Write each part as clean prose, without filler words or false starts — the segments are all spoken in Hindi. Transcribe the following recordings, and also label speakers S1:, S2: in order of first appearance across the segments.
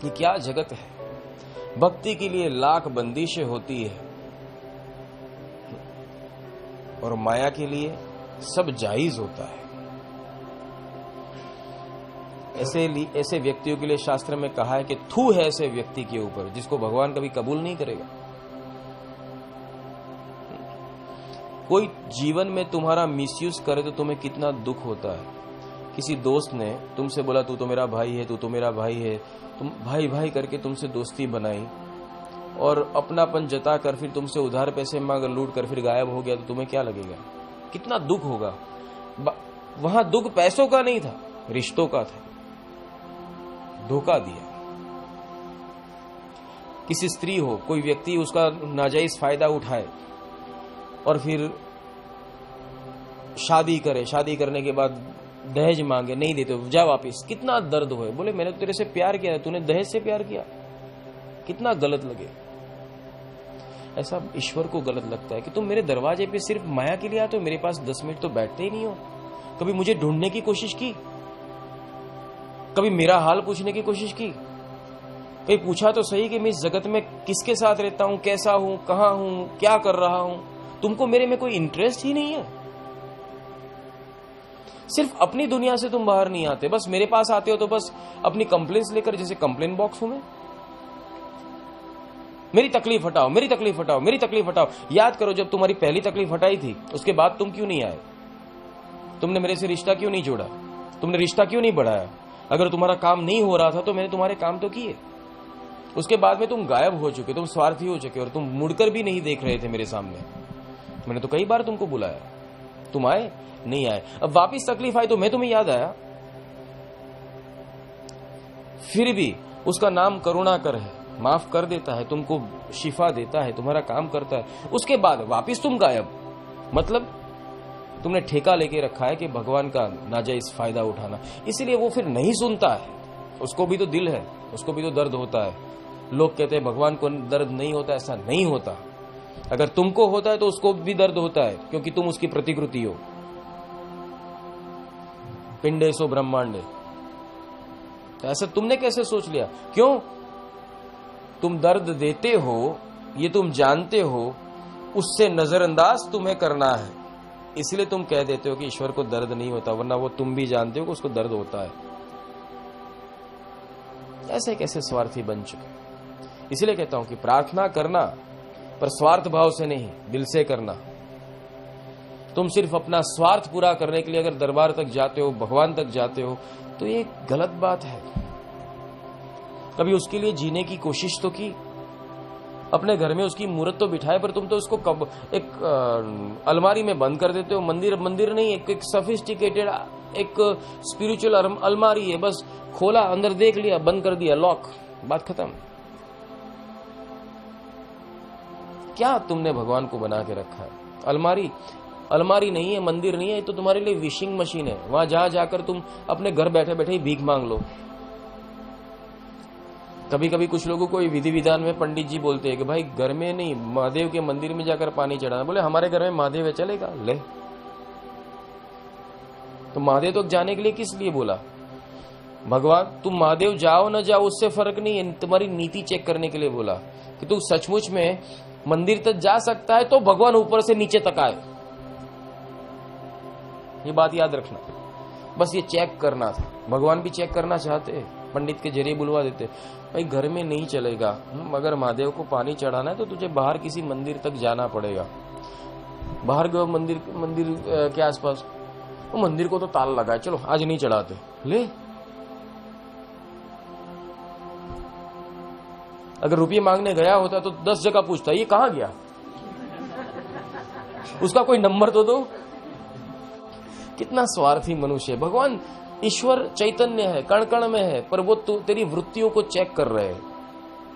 S1: ये क्या जगत है। भक्ति के लिए लाख बंदिशें होती है और माया के लिए सब जायज होता है। ऐसे व्यक्तियों के लिए शास्त्र में कहा है कि थू है ऐसे व्यक्ति के ऊपर जिसको भगवान कभी कबूल नहीं करेगा। कोई जीवन में तुम्हारा मिसयूज करे तो तुम्हें कितना दुख होता है। किसी दोस्त ने तुमसे बोला तू तो मेरा भाई है, तू तो मेरा भाई है, तुम भाई भाई करके तुमसे दोस्ती बनाई और अपनापन जता कर फिर तुमसे उधार पैसे मांग लूट कर फिर गायब हो गया, तो तुम्हें क्या लगेगा, कितना दुख होगा। वहां दुख पैसों का नहीं था, रिश्तों का था। धोखा दिया। किसी स्त्री हो, कोई व्यक्ति उसका नाजायज फायदा उठाए और फिर शादी करे, शादी करने के बाद दहेज मांगे, नहीं देते, जा वापिस, कितना दर्द होए। बोले मैंने तो तेरे से प्यार किया, तूने दहेज से प्यार किया, कितना गलत लगे। ऐसा ईश्वर को गलत लगता है कि तुम मेरे दरवाजे पे सिर्फ माया के लिए आते हो, मेरे पास 10 मिनट तो बैठते ही नहीं हो। कभी मुझे ढूंढने की कोशिश की, कभी मेरा हाल पूछने की कोशिश की, कभी पूछा तो सही कि मैं इस जगत में किसके साथ रहता हूं, कैसा हूं, कहां हूं, क्या कर रहा हूं। तुमको मेरे में कोई इंटरेस्ट ही नहीं है। सिर्फ अपनी दुनिया से तुम बाहर नहीं आते, बस मेरे पास आते हो तो बस अपनी कंप्लेंट्स लेकर, जैसे कंप्लेन बॉक्स हूं मैं। मेरी तकलीफ हटाओ, मेरी तकलीफ हटाओ, मेरी तकलीफ हटाओ। याद करो जब तुम्हारी पहली तकलीफ हटाई थी उसके बाद तुम क्यों नहीं आए? तुमने मेरे से रिश्ता क्यों नहीं जोड़ा? तुमने रिश्ता क्यों नहीं बढ़ाया? अगर तुम्हारा काम नहीं हो रहा था तो मैंने तुम्हारे काम तो किए। उसके बाद में तुम गायब हो चुके, तुम स्वार्थी हो चुके और तुम मुड़कर भी नहीं देख रहे थे मेरे सामने। मैंने तो कई बार तुमको बुलाया, तुम आए नहीं आए। अब वापिस तकलीफ आई तो मैं तुम्हें याद आया, फिर भी उसका नाम करुणाकर है, माफ कर देता है, तुमको शिफा देता है, तुम्हारा काम करता है। उसके बाद वापिस तुम गायब, मतलब तुमने ठेका लेके रखा है कि भगवान का नाजायज फायदा उठाना। इसीलिए वो फिर नहीं सुनता है। उसको भी तो दिल है, उसको भी तो दर्द होता है। लोग कहते हैं भगवान को दर्द नहीं होता, ऐसा नहीं होता। अगर तुमको होता है तो उसको भी दर्द होता है, क्योंकि तुम उसकी प्रतिकृति हो। पिंडे सो ब्रह्मांडे, तो ऐसा तुमने कैसे सोच लिया? क्यों? तुम दर्द देते हो, ये तुम जानते हो, उससे नजरअंदाज तुम्हें करना है, इसलिए तुम कह देते हो कि ईश्वर को दर्द नहीं होता, वरना वो तुम भी जानते हो कि उसको दर्द होता है। ऐसे कैसे स्वार्थी बन चुके। इसलिए कहता हूं कि प्रार्थना करना, पर स्वार्थ भाव से नहीं, दिल से करना। तुम सिर्फ अपना स्वार्थ पूरा करने के लिए अगर दरबार तक जाते हो, भगवान तक जाते हो, तो ये गलत बात है। कभी उसके लिए जीने की कोशिश तो की, अपने घर में उसकी मूर्त तो बिठाए, पर तुम तो उसको कब एक अलमारी में बंद कर देते हो। मंदिर नहीं, एक सोफिस्टिकेटेड एक स्पिरिचुअल अलमारी है, बस खोला, अंदर देख लिया, बंद कर दिया, लॉक, बात खत्म। क्या तुमने भगवान को बना के रखा है? अलमारी नहीं है, मंदिर नहीं है, तो तुम्हारे लिए विशिंग मशीन है। वहां जहां जाकर तुम अपने घर बैठे बैठे ही भीख मांग लो। कभी कभी कुछ लोगों को विधि विधान में पंडित जी बोलते हैं कि भाई घर में नहीं, महादेव के मंदिर में जाकर पानी चढ़ाना। बोले हमारे घर में महादेव है, चलेगा? ले, तो महादेव तक जाने के लिए किस लिए बोला? भगवान, तुम महादेव जाओ ना जाओ उससे फर्क नहीं है, तुम्हारी नीति चेक करने के लिए बोला कि तू सचमुच में मंदिर तक जा सकता है तो भगवान ऊपर से नीचे तक आए। ये बात याद रखना, बस ये चेक करना था। भगवान भी चेक करना चाहते हैं, पंडित के जरिए बुलवा देते, भाई घर में नहीं चलेगा, मगर महादेव को पानी चढ़ाना है तो तुझे बाहर किसी मंदिर तक जाना पड़ेगा। बाहर गए मंदिर के आसपास, वो मंदिर को तो ताला लगा है, चलो आज नहीं चढ़ाते। ले, अगर रुपये मांगने गया होता तो 10 जगह पूछता ये कहां गया, उसका कोई नंबर तो दो। कितना स्वार्थी मनुष्य है। भगवान ईश्वर चैतन्य है, कण कण में है, पर वो तेरी वृत्तियों को चेक कर रहे हैं,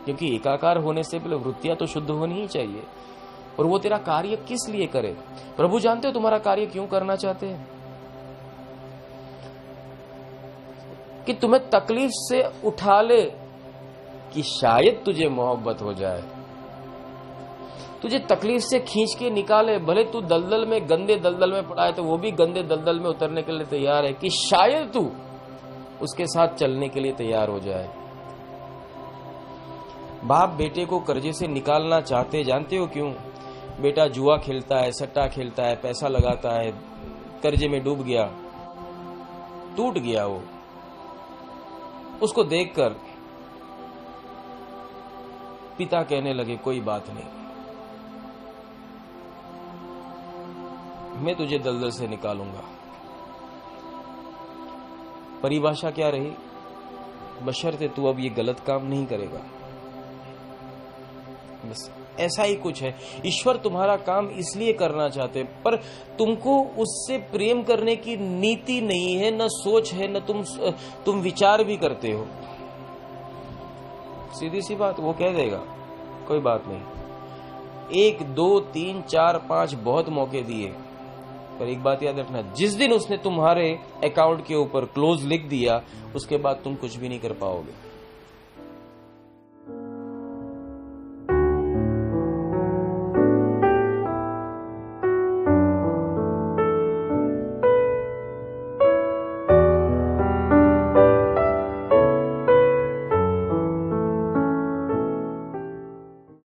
S1: क्योंकि एकाकार होने से पहले वृत्तियां तो शुद्ध होनी ही चाहिए। और वो तेरा कार्य किस लिए करे? प्रभु जानते हो तुम्हारा कार्य क्यों करना चाहते हैं? कि तुम्हें तकलीफ से उठा ले, कि शायद तुझे मोहब्बत हो जाए, तुझे तकलीफ से खींच के निकाले। भले तू दलदल में, गंदे दलदल में पड़ा है तो वो भी गंदे दलदल में उतरने के लिए तैयार है, कि शायद तू उसके साथ चलने के लिए तैयार हो जाए। बाप बेटे को कर्जे से निकालना चाहते, जानते हो क्यों? बेटा जुआ खेलता है, सट्टा खेलता है, पैसा लगाता है, कर्जे में डूब गया, टूट गया वो। उसको देखकर पिता कहने लगे कोई बात नहीं, मैं तुझे दलदल से निकालूंगा। परिभाषा क्या रही? बशर्ते तू अब ये गलत काम नहीं करेगा। बस ऐसा ही कुछ है। ईश्वर तुम्हारा काम इसलिए करना चाहते, पर तुमको उससे प्रेम करने की नीति नहीं है, न सोच है, न तुम विचार भी करते हो। सीधी सी बात, वो कह देगा कोई बात नहीं। 1 2 3 4 5 बहुत मौके दिए, पर एक बात याद रखना, जिस दिन उसने तुम्हारे अकाउंट के ऊपर क्लोज लिख दिया, उसके बाद तुम कुछ भी नहीं कर पाओगे।